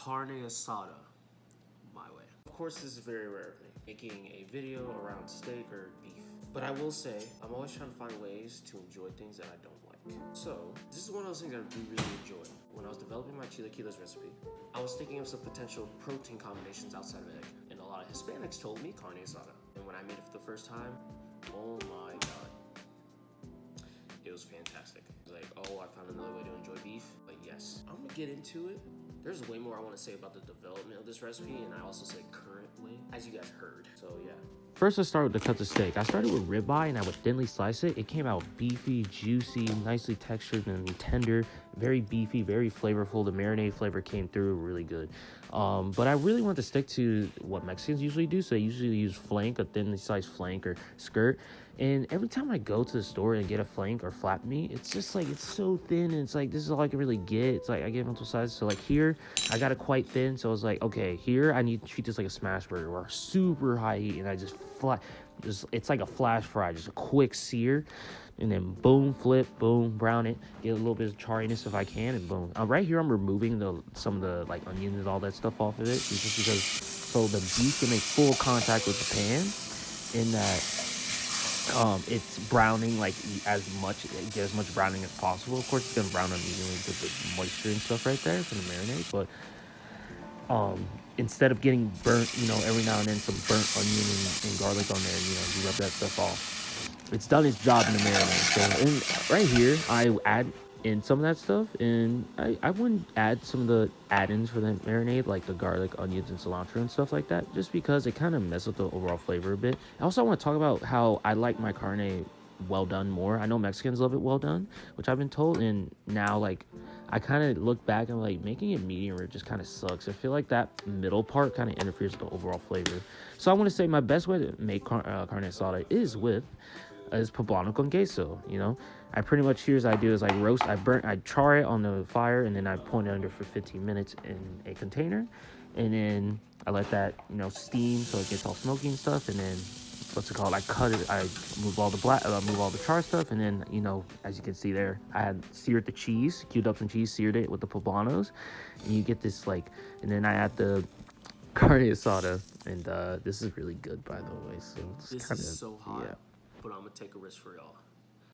carne asada my way. Of course, this is very rare of me, making a video around steak or beef. But I will say, I'm always trying to find ways to enjoy things that I don't like. So, this is one of those things I do really enjoy. When I was developing my chilaquiles recipe, I was thinking of some potential protein combinations outside of egg. And a lot of Hispanics told me carne asada. And when I made it for the first time, oh my God. It was fantastic. It was like, oh, I found another way to enjoy beef. Like, yes. I'm gonna get into it. There's way more I want to say about the development of this recipe, and I also say current way, as you guys heard. So yeah. First, let's start with the cut the steak. I started with ribeye, and I would thinly slice it. It came out beefy, juicy, nicely textured and tender, very beefy, very flavorful. The marinade flavor came through really good. But I really want to stick to what Mexicans usually do. So they usually use flank, a thinly sliced flank or skirt. And every time I go to the store and get a flank or flap meat, it's just like, it's so thin, and it's like, this is all I can really get. It's like, I get multiple sizes. So like here, I got it quite thin. So I was like, okay, here I need to treat this like a smash burger or super high heat, and I just it's like a flash fry, just a quick sear, and then boom, flip, boom, brown it, get a little bit of chariness if I can, and boom. Right here, I'm removing some of the like onions and all that stuff off of it, just because so the beef can make full contact with the pan, in that it's browning like get as much browning as possible. Of course, it's gonna brown unevenly with the moisture and stuff right there from the marinade, but instead of getting burnt, every now and then some burnt onion and garlic on there, you rub that stuff off. It's done its job in the marinade. So, and right here, I add in some of that stuff, and I wouldn't add some of the add-ins for the marinade, like the garlic, onions, and cilantro and stuff like that, just because it kind of messes with the overall flavor a bit. I also want to talk about how I like my carne well done more. I know Mexicans love it well done, which I've been told, and now like I kind of look back and like making it medium rare just kind of sucks. I feel like that middle part kind of interferes with the overall flavor. So I want to say my best way to make carne asada is poblano con queso. I pretty much, here's what I do is I char it on the fire, and then I point it under for 15 minutes in a container, and then I let that steam so it gets all smoky and stuff, and then I cut it, I move all the char stuff, and then as you can see there, I had seared the cheese, cubed up some cheese, seared it with the poblanos, and you get this and then I add the carne asada, and this is really good, by the way. So it's this is so hot, yeah. But I'm gonna take a risk for y'all.